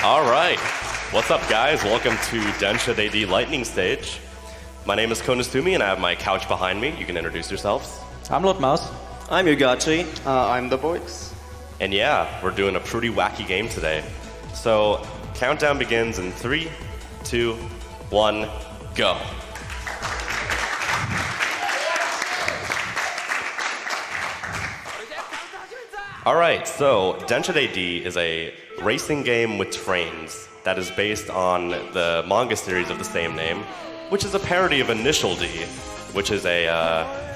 All right. What's up, guys? Welcome to Densha DD Lightning Stage. My name is Konastumi, and I have my couch behind me. You can introduce yourselves. I'm Lord Mouse. I'm Yugachi. I'm the Voice. And yeah, we're doing a pretty wacky game today. So, countdown begins in 3, 2, 1, go. All right, so Densha DD is a racing game with trains that is based on the manga series of the same name, which is a parody of Initial D, which is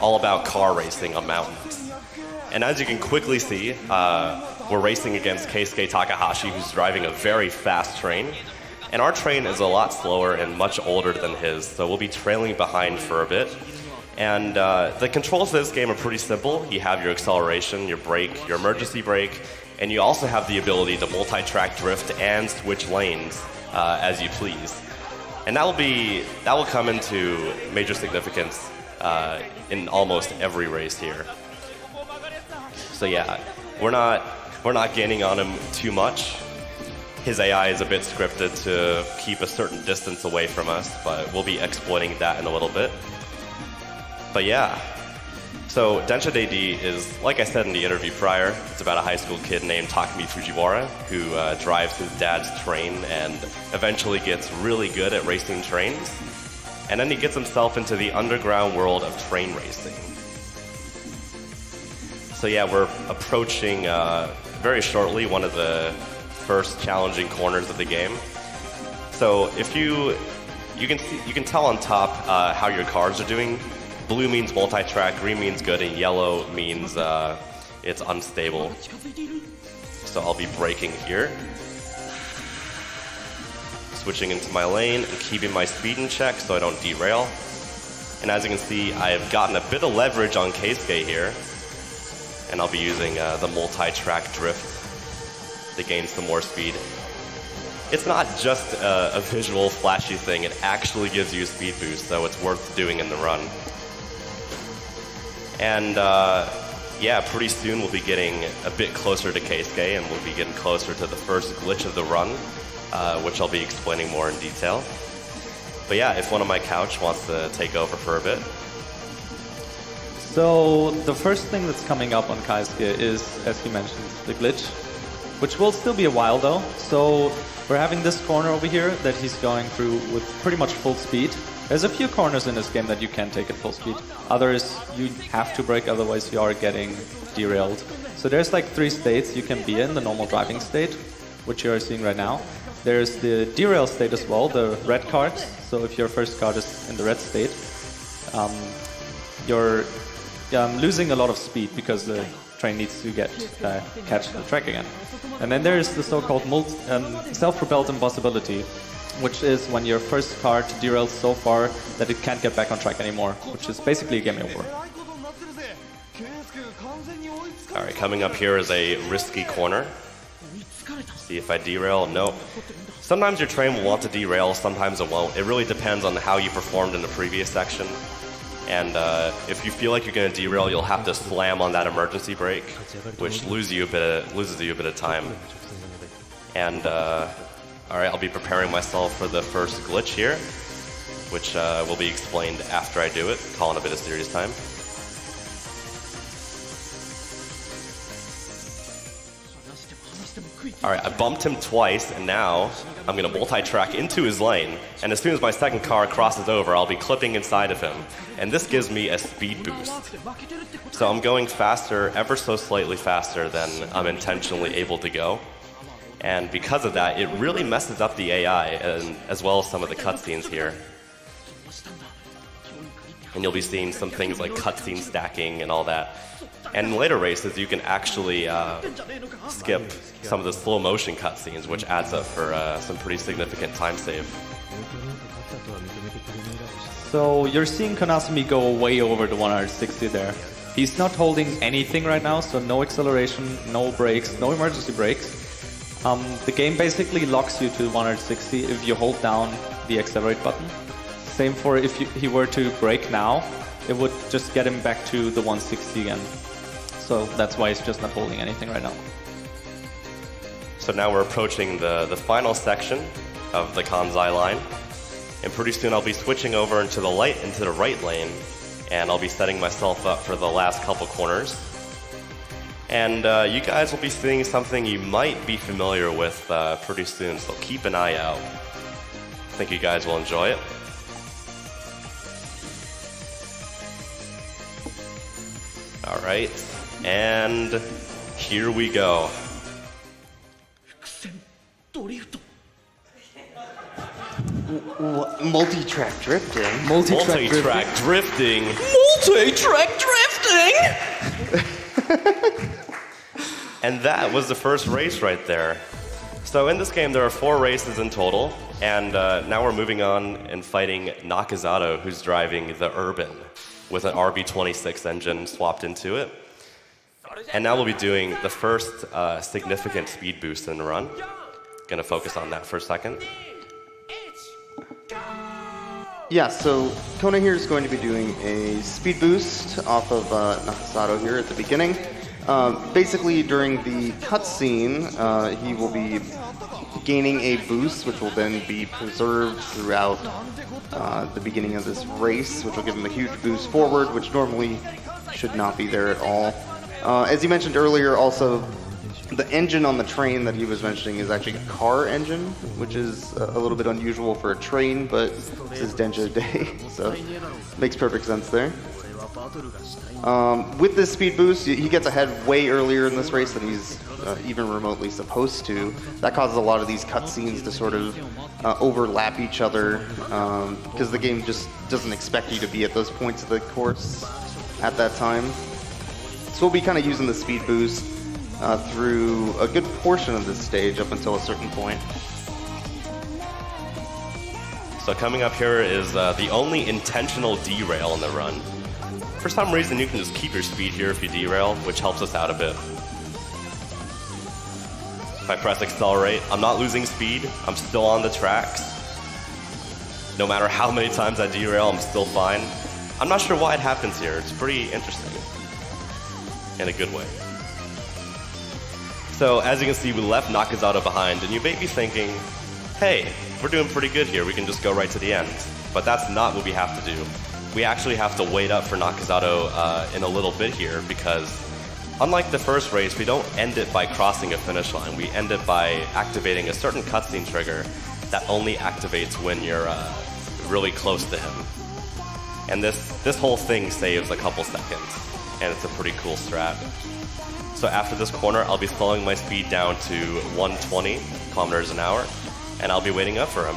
all about car racing on mountains. And as you can quickly see, we're racing against Keisuke Takahashi, who's driving a very fast train. And our train is a lot slower and much older than his, so we'll be trailing behind for a bit. And the controls of this game are pretty simple. You have your acceleration, your brake, your emergency brake, and you also have the ability to multi-track drift and switch lanes as you please. And that will come into major significance in almost every race here. So yeah, we're not gaining on him too much. His AI is a bit scripted to keep a certain distance away from us, but we'll be exploiting that in a little bit. But yeah, so Densha DD is, like I said in the interview prior, it's about a high school kid named Takumi Fujiwara who drives his dad's train and eventually gets really good at racing trains. And then he gets himself into the underground world of train racing. So yeah, we're approaching very shortly one of the first challenging corners of the game. So if you can tell on top how your cars are doing. Blue means multi-track, green means good, and yellow means it's unstable. So I'll be braking here. Switching into my lane and keeping my speed in check so I don't derail. And as you can see, I've gotten a bit of leverage on Keisuke here. And I'll be using the multi-track drift to gain some more speed. It's not just a visual flashy thing, it actually gives you a speed boost, so it's worth doing in the run. And yeah, pretty soon we'll be getting a bit closer to Keisuke, and we'll be getting closer to the first glitch of the run, which I'll be explaining more in detail. But yeah, if one of my couch wants to take over for a bit. So the first thing that's coming up on Keisuke is, as he mentioned, the glitch, which will still be a while though. So we're having this corner over here that he's going through with pretty much full speed. There's a few corners in this game that you can take at full speed. Others, you have to brake, otherwise you are getting derailed. So there's like 3 states you can be in, the normal driving state, which you're seeing right now. There's the derail state as well, the red cards. So if your first card is in the red state, you're losing a lot of speed because the train needs to catch the track again. And then there's the so-called self-propelled impossibility, which is when your first card derails so far that it can't get back on track anymore, which is basically a game over. Alright, coming up here is a risky corner. See if I derail. Nope. Sometimes your train will want to derail, sometimes it won't. It really depends on how you performed in the previous section. And if you feel like you're going to derail, you'll have to slam on that emergency brake, which loses you a bit of time. And alright, I'll be preparing myself for the first glitch here, which will be explained after I do it, calling a bit of serious time. Alright, I bumped him twice, and now I'm going to multi-track into his lane, and as soon as my second car crosses over, I'll be clipping inside of him, and this gives me a speed boost. So I'm going faster, ever so slightly faster than I'm intentionally able to go. And because of that, it really messes up the AI, as well as some of the cutscenes here. And you'll be seeing some things like cutscene stacking and all that. And in later races, you can actually skip some of the slow motion cutscenes, which adds up for some pretty significant time save. So you're seeing Konasumi go way over the 160 there. He's not holding anything right now, so no acceleration, no brakes, no emergency brakes. The game basically locks you to 160 if you hold down the accelerate button. Same for if he were to brake now, it would just get him back to the 160 again. So that's why he's just not holding anything right now. So now we're approaching the final section of the Kansai line. And pretty soon I'll be switching over into the right lane, and I'll be setting myself up for the last couple corners. And you guys will be seeing something you might be familiar with pretty soon, so keep an eye out. I think you guys will enjoy it. All right, and here we go. Multi-track drifting. Multi-track drifting. Multi-track drifting! And that was the first race right there. So in this game, there are 4 races in total, and now we're moving on and fighting Nakazato, who's driving the Urban with an RB26 engine swapped into it. And now we'll be doing the first significant speed boost in the run. Gonna focus on that for a second. Yeah, so Kona here is going to be doing a speed boost off of Nakazato here at the beginning. Basically, during the cutscene, he will be gaining a boost, which will then be preserved throughout the beginning of this race, which will give him a huge boost forward, which normally should not be there at all. As you mentioned earlier, also, the engine on the train that he was mentioning is actually a car engine, which is a little bit unusual for a train, but this is Densha Day, so makes perfect sense there. With this speed boost, he gets ahead way earlier in this race than he's even remotely supposed to. That causes a lot of these cutscenes to sort of overlap each other, because the game just doesn't expect you to be at those points of the course at that time. So we'll be kind of using the speed boost through a good portion of this stage up until a certain point. So coming up here is the only intentional derail in the run. For some reason, you can just keep your speed here if you derail, which helps us out a bit. If I press accelerate, I'm not losing speed. I'm still on the tracks. No matter how many times I derail, I'm still fine. I'm not sure why it happens here. It's pretty interesting. In a good way. So, as you can see, we left Nakazato behind, and you may be thinking, hey, we're doing pretty good here. We can just go right to the end. But that's not what we have to do. We actually have to wait up for Nakazato in a little bit here, because unlike the first race, we don't end it by crossing a finish line. We end it by activating a certain cutscene trigger that only activates when you're really close to him. And this whole thing saves a couple seconds, and it's a pretty cool strat. So after this corner, I'll be slowing my speed down to 120 kilometers an hour, and I'll be waiting up for him.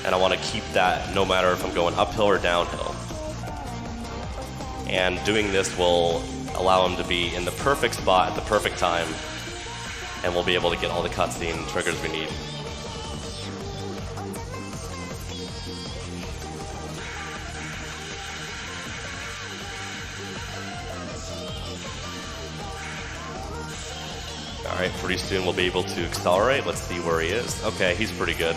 And I want to keep that no matter if I'm going uphill or downhill. And doing this will allow him to be in the perfect spot at the perfect time, and we'll be able to get all the cutscene triggers we need. Alright, pretty soon we'll be able to accelerate. Let's see where he is. Okay, he's pretty good.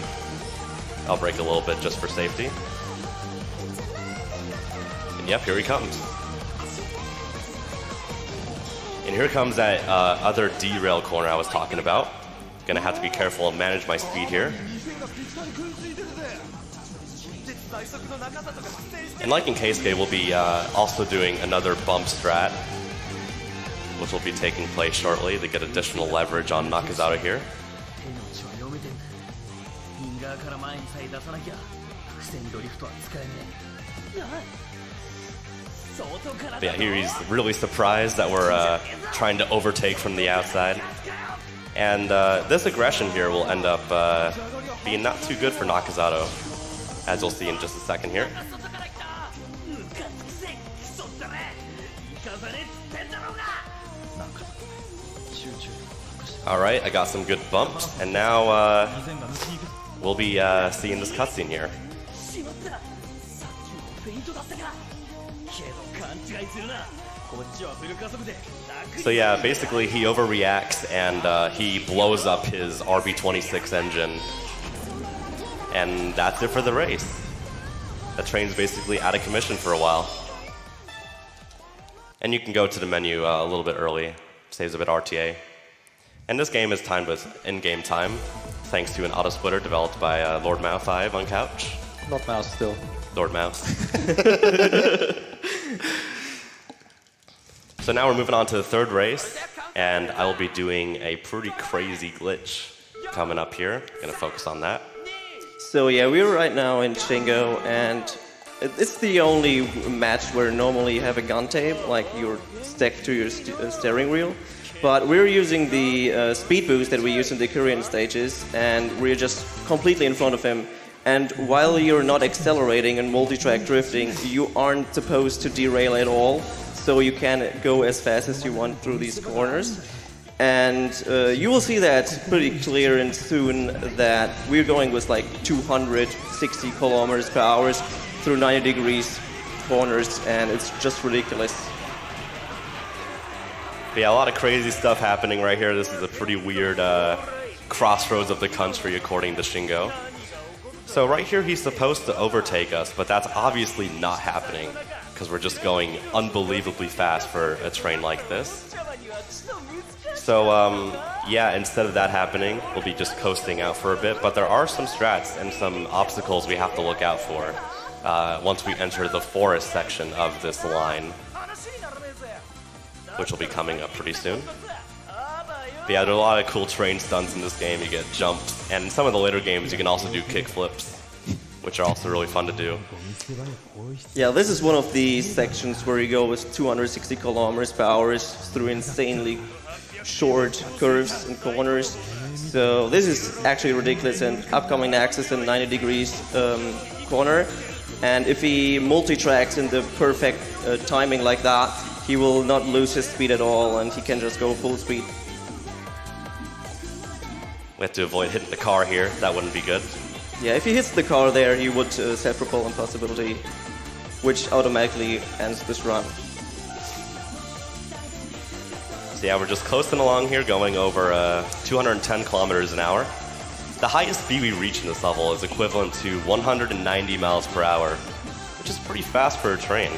I'll brake a little bit just for safety. And yep, here he comes. And here comes that other derail corner I was talking about. Gonna have to be careful and manage my speed here. And like in Keisuke, we'll be also doing another bump strat, which will be taking place shortly to get additional leverage on Nakazato here. But yeah, here he's really surprised that we're trying to overtake from the outside. And this aggression here will end up being not too good for Nakazato, as you'll see in just a second here. Alright, I got some good bumps, and now we'll be seeing this cutscene here. So yeah, basically he overreacts and he blows up his RB26 engine. And that's it for the race. The train's basically out of commission for a while. And you can go to the menu a little bit early saves a bit RTA. And this game is timed with in-game time, thanks to an auto-splitter developed by Lord Mouse5 on Couch. Not mouse still. Lord Mouse. So now we're moving on to the third race, and I will be doing a pretty crazy glitch coming up here. Gonna focus on that. So yeah, we're right now in Shingo, and it's the only match where normally you have a gun tape, like you're stacked to your steering wheel. But we're using the speed boost that we use in the Korean stages, and we're just completely in front of him. And while you're not accelerating and multi-track drifting, you aren't supposed to derail at all, so you can go as fast as you want through these corners. And you will see that pretty clear and soon that we're going with like 260 kilometers per hour through 90 degrees corners, and it's just ridiculous. But yeah, a lot of crazy stuff happening right here. This is a pretty weird crossroads of the country, according to Shingo. So right here, he's supposed to overtake us, but that's obviously not happening because we're just going unbelievably fast for a train like this. So yeah, instead of that happening, we'll be just coasting out for a bit. But there are some strats and some obstacles we have to look out for once we enter the forest section of this line, which will be coming up pretty soon. But yeah, there are a lot of cool train stunts in this game. You get jumps, and in some of the later games you can also do kick flips, which are also really fun to do. Yeah, this is one of the sections where you go with 260 kilometers per hour through insanely short curves and corners. So this is actually ridiculous, and upcoming axis in 90 degrees corner. And if he multi-tracks in the perfect timing like that, he will not lose his speed at all, and he can just go full speed. We have to avoid hitting the car here. That wouldn't be good. Yeah, if he hits the car there, he would self-propel impossibility, which automatically ends this run. So yeah, we're just coasting along here, going over 210 kilometers an hour. The highest speed we reach in this level is equivalent to 190 miles per hour, which is pretty fast for a train.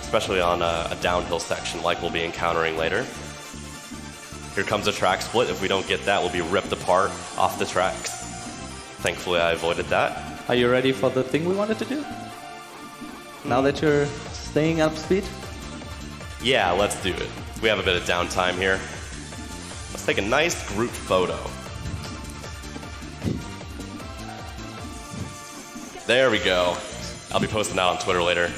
Especially on a downhill section like we'll be encountering later. Here comes a track split. If we don't get that, we'll be ripped apart off the tracks. Thankfully, I avoided that. Are you ready for the thing we wanted to do? Now that you're staying up speed? Yeah, let's do it. We have a bit of downtime here. Let's take a nice group photo. There we go. I'll be posting that on Twitter later.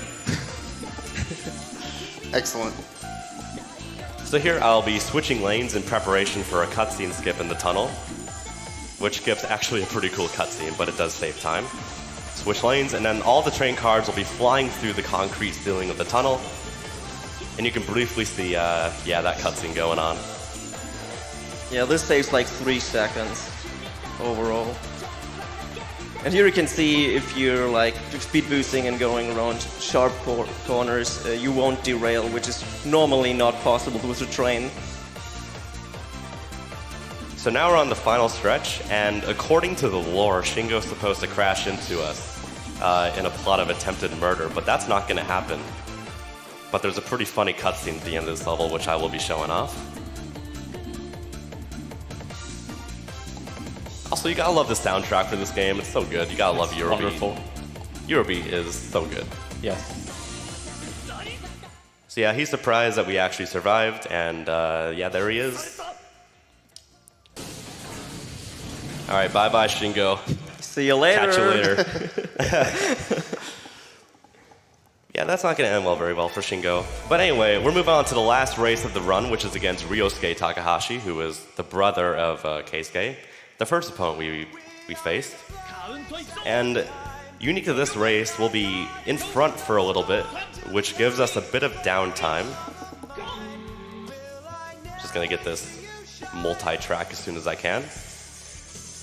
Excellent. So here I'll be switching lanes in preparation for a cutscene skip in the tunnel, which skip's actually a pretty cool cutscene, but it does save time. Switch lanes, and then all the train cars will be flying through the concrete ceiling of the tunnel, and you can briefly see, yeah, that cutscene going on. Yeah, this saves like 3 seconds overall. And here you can see if you're like speed boosting and going around sharp corners, you won't derail, which is normally not possible with a train. So now we're on the final stretch, and according to the lore, Shingo's supposed to crash into us in a plot of attempted murder, but that's not going to happen. But there's a pretty funny cutscene at the end of this level, which I will be showing off. Also, you gotta love the soundtrack for this game. It's so good. You gotta love Eurobeat. Wonderful. Eurobeat is so good. Yes. So yeah, he's surprised that we actually survived, and yeah, there he is. All right, bye-bye, Shingo. See you later. Catch you later. Yeah, that's not going to end very well for Shingo. But anyway, we're moving on to the last race of the run, which is against Ryosuke Takahashi, who is the brother of Keisuke, the first opponent we faced. And unique to this race, we'll be in front for a little bit, which gives us a bit of downtime. Just going to get this multi-track as soon as I can.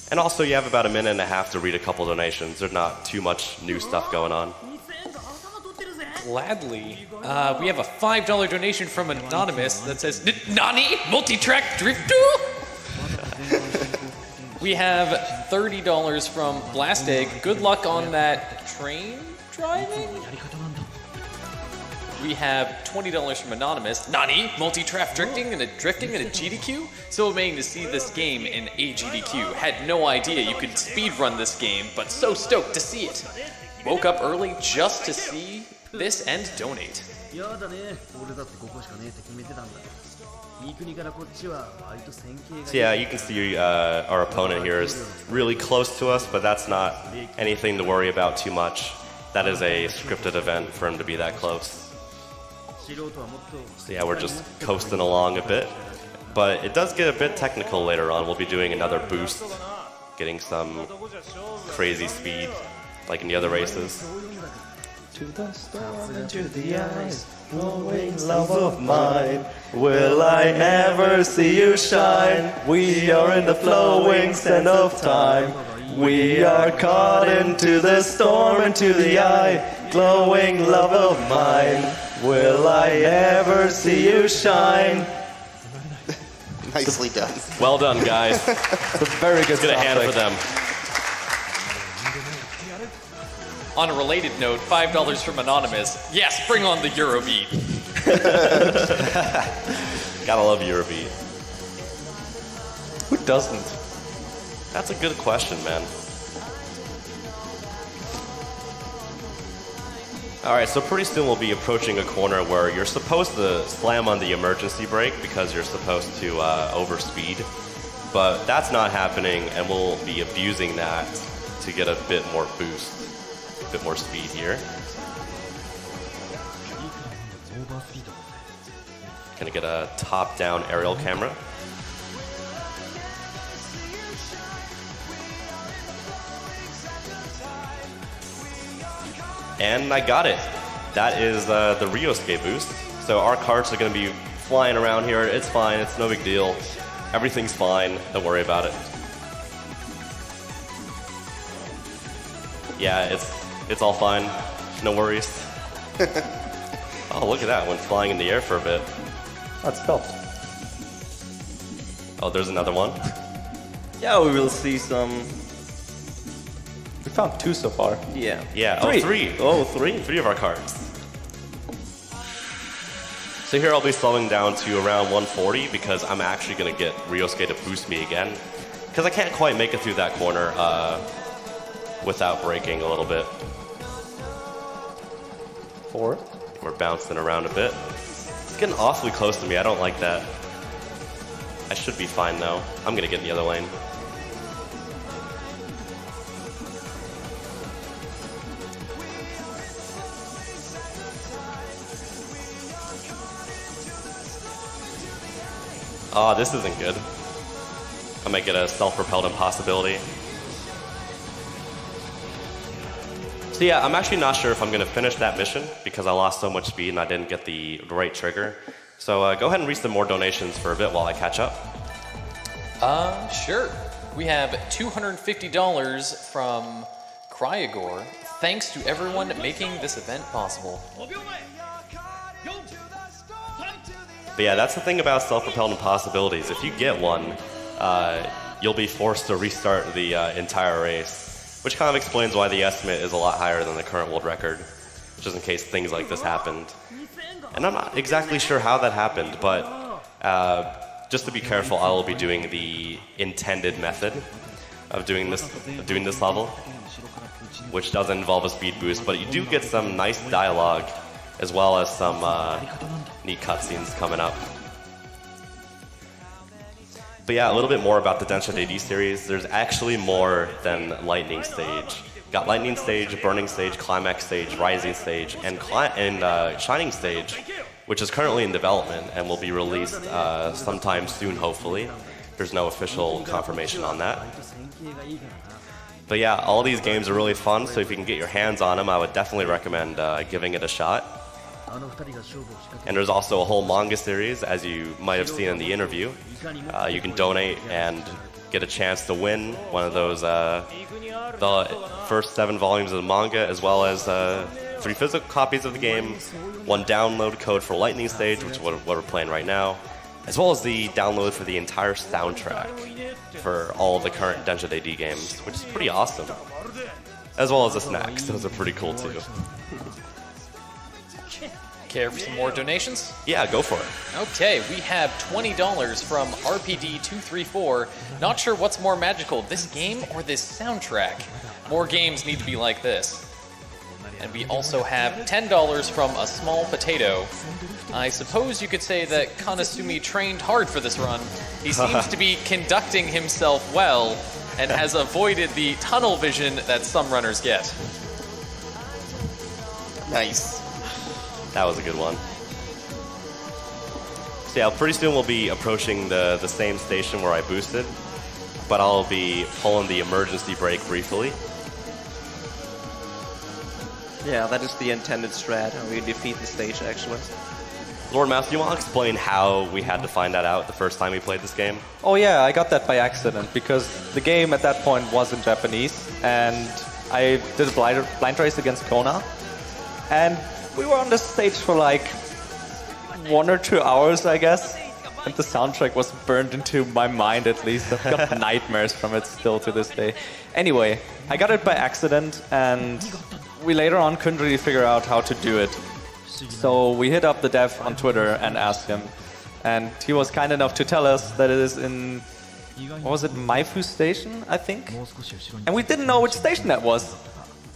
And also, you have about a minute and a half to read a couple donations. There's not too much new stuff going on. Gladly. We have a $5 donation from Anonymous that says, Nani? Multi-track drifter? We have $30 from Blast Egg. Good luck on that train driving? we have $20 from Anonymous. Nani? Multi-track drifting and a GDQ? So amazing to see this game in a GDQ. Had no idea you could speedrun this game, but so stoked to see it. Woke up early just to see this and donate. やだね俺だってここしかねえって決めてたんだ三国からこっちは割と線形が So yeah, you can see our opponent here is really close to us, but that's not anything to worry about too much. That is a scripted event for him to be that close. 素人はもっと So yeah, we're just coasting along a bit. But it does get a bit technical later on. We'll be doing another boost, getting some crazy speed, like in the other races. To the storm and to the eyes, glowing love of mine. Will I ever see you shine? We are in the flowing sand of time. We are caught into the storm and to the eye, glowing love of mine. Will I ever see you shine? Nicely done. Well done, guys. It's a very good Let's get a hand for them. On a related note, $5 from Anonymous. Yes, bring on the Eurobeat. Gotta love Eurobeat. Who doesn't? That's a good question, man. Alright, so pretty soon we'll be approaching a corner where you're supposed to slam on the emergency brake because you're supposed to overspeed. But that's not happening, and we'll be abusing that to get a bit more boost, a bit more speed here. Gonna get a top-down aerial camera. And I got it. That is the Ryosuke boost. So our carts are going to be flying around here. It's fine. It's no big deal. Everything's fine. Don't worry about it. Yeah, it's all fine. No worries. Oh, look at that. Went flying in the air for a bit. That's stopped. Oh, there's another one. Yeah, we will see some. We found 2 so far. Yeah. Yeah, Three. oh, 3. Oh, 3. 3 of our cards. So here I'll be slowing down to around 140 because I'm actually going to get Ryosuke to boost me again. Because I can't quite make it through that corner without braking a little bit. 4. We're bouncing around a bit. It's getting awfully close to me. I don't like that. I should be fine though. I'm going to get in the other lane. Oh, this isn't good. I might get a self-propelled impossibility. So yeah, I'm actually not sure if I'm going to finish that mission because I lost so much speed and I didn't get the right trigger. So go ahead and read some more donations for a bit while I catch up. Sure. We have $250 from Cryagor. Thanks to everyone making this event possible. But yeah, that's the thing about self-propelled impossibilities. If you get one, you'll be forced to restart the entire race, which kind of explains why the estimate is a lot higher than the current world record, just in case things like this happened. And I'm not exactly sure how that happened, but just to be careful, I will be doing the intended method of doing this level, which doesn't involve a speed boost, but you do get some nice dialogue as well as some neat cutscenes coming up. But yeah, a little bit more about the Densha DD series. There's actually more than Lightning Stage. Got Lightning Stage, Burning Stage, Climax Stage, Rising Stage, and Shining Stage, which is currently in development and will be released sometime soon, hopefully. There's no official confirmation on that. But yeah, all these games are really fun, so if you can get your hands on them, I would definitely recommend giving it a shot. And there's also a whole manga series, as you might have seen in the interview. You can donate and get a chance to win one of those, the first 7 volumes of the manga, as well as 3 physical copies of the game, 1 download code for Lightning Stage, which is what we're playing right now, as well as the download for the entire soundtrack for all the current Densha DD games, which is pretty awesome. As well as the snacks, those are pretty cool too. Care for some more donations? Yeah, go for it. Okay, we have $20 from RPD234. Not sure what's more magical, this game or this soundtrack. More games need to be like this. And we also have $10 from A Small Potato. I suppose you could say that Kanasumi trained hard for this run. He seems to be conducting himself well and has avoided the tunnel vision that some runners get. Nice. That was a good one. So yeah, pretty soon we'll be approaching the same station where I boosted, but I'll be pulling the emergency brake briefly. Yeah, that is the intended strat, how we defeat the stage actually. Lord Mouse, do you want to explain how we had to find that out the first time we played this game? Oh yeah, I got that by accident because the game at that point was in Japanese and I did a blind race against Kona and we were on the stage for like 1 or 2 hours, I guess, and the soundtrack was burned into my mind at least. I've got nightmares from it still to this day. Anyway, I got it by accident and we later on couldn't really figure out how to do it. So we hit up the dev on Twitter and asked him. And he was kind enough to tell us that it is in, what was it, Maifu Station, I think? And we didn't know which station that was.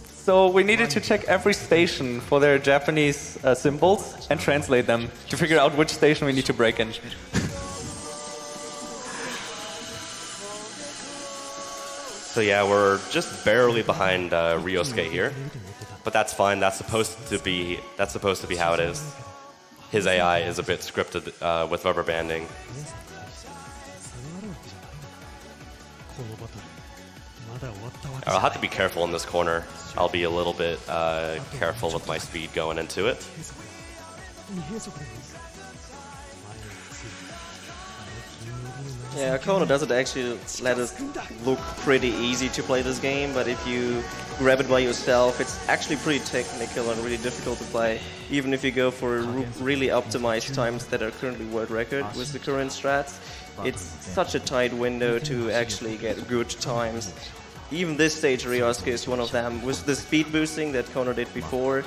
So we needed to check every station for their Japanese symbols and translate them to figure out which station we need to break in. So yeah, we're just barely behind Ryosuke here, but that's fine. That's supposed to be how it is. His AI is a bit scripted with rubber banding. I'll have to be careful in this corner. I'll be a little bit careful with my speed going into it. Yeah, Kona doesn't actually let us look pretty easy to play this game, but if you grab it by yourself, it's actually pretty technical and really difficult to play, even if you go for really optimized times that are currently world record with the current strats. It's such a tight window to actually get good times. Even this stage, Ryosuke is one of them. With the speed boosting that Kona did before,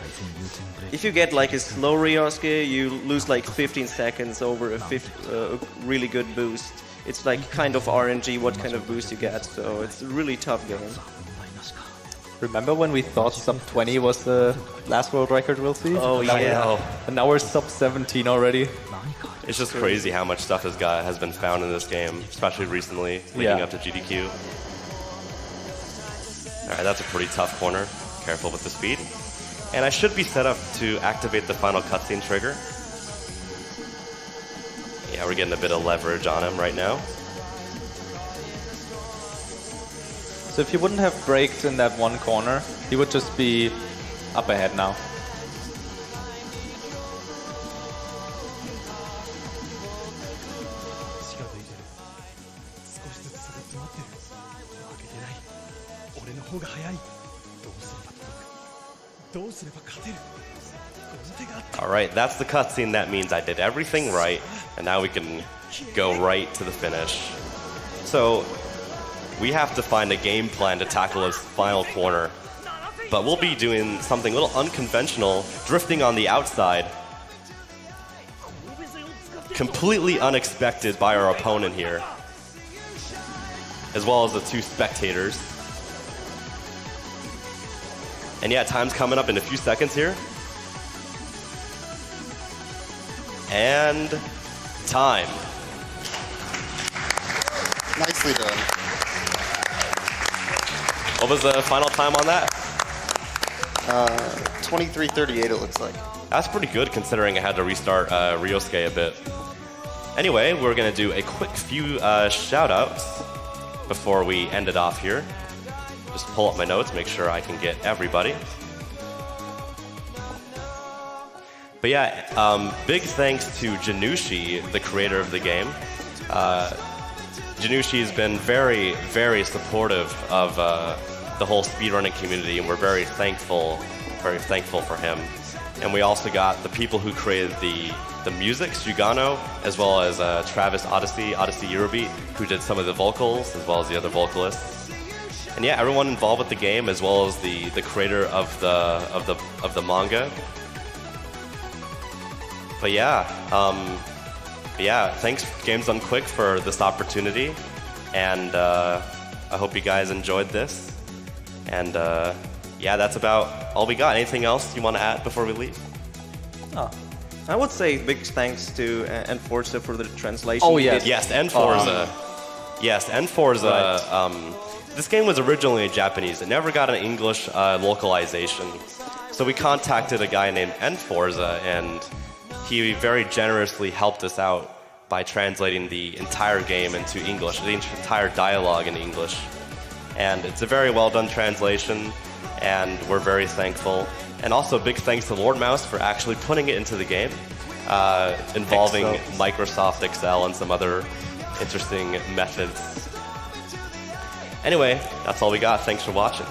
if you get like a slow Ryosuke, you lose like 15 seconds over a really good boost. It's like kind of RNG what kind of boost you get, so it's a really tough game. Remember when we thought sub 20 was the last world record we'll see? Oh yeah. And now we're sub 17 already. It's just crazy how much stuff has been found in this game, especially recently, leading up to GDQ. Alright, that's a pretty tough corner. Careful with the speed. And I should be set up to activate the final cutscene trigger. Yeah, we're getting a bit of leverage on him right now. So if he wouldn't have braked in that one corner, he would just be up ahead now. Alright, that's the cutscene. That means I did everything right, and now we can go right to the finish. So, we have to find a game plan to tackle this final corner, but we'll be doing something a little unconventional, drifting on the outside. Completely unexpected by our opponent here, as well as the two spectators. And yeah, time's coming up in a few seconds here. And time. Nicely done. What was the final time on that? 23:38 it looks like. That's pretty good considering I had to restart Ryosuke a bit. Anyway, we're going to do a quick few shout-outs before we end it off here. Just pull up my notes, make sure I can get everybody. But yeah, big thanks to Janushi, the creator of the game. Janushi has been very, very supportive of the whole speedrunning community, and we're very thankful for him. And we also got the people who created the music, Shugano, as well as Travis Odyssey Eurobeat, who did some of the vocals, as well as the other vocalists. And yeah, everyone involved with the game, as well as the creator of the manga. But yeah, thanks Games Done Quick for this opportunity, and I hope you guys enjoyed this. And yeah, that's about all we got. Anything else you want to add before we leave? I would say big thanks to Enforcer for the translation. Oh, He yes. did- Yes, and Forza. Yes, and Forza. This game was originally Japanese. It never got an English localization. So we contacted a guy named Enforza, and he very generously helped us out by translating the entire game into English, the entire dialogue in English. And it's a very well done translation, and we're very thankful. And also big thanks to Lord Mouse for actually putting it into the game, involving Microsoft Excel and some other interesting methods. Anyway, that's all we got. Thanks for watching.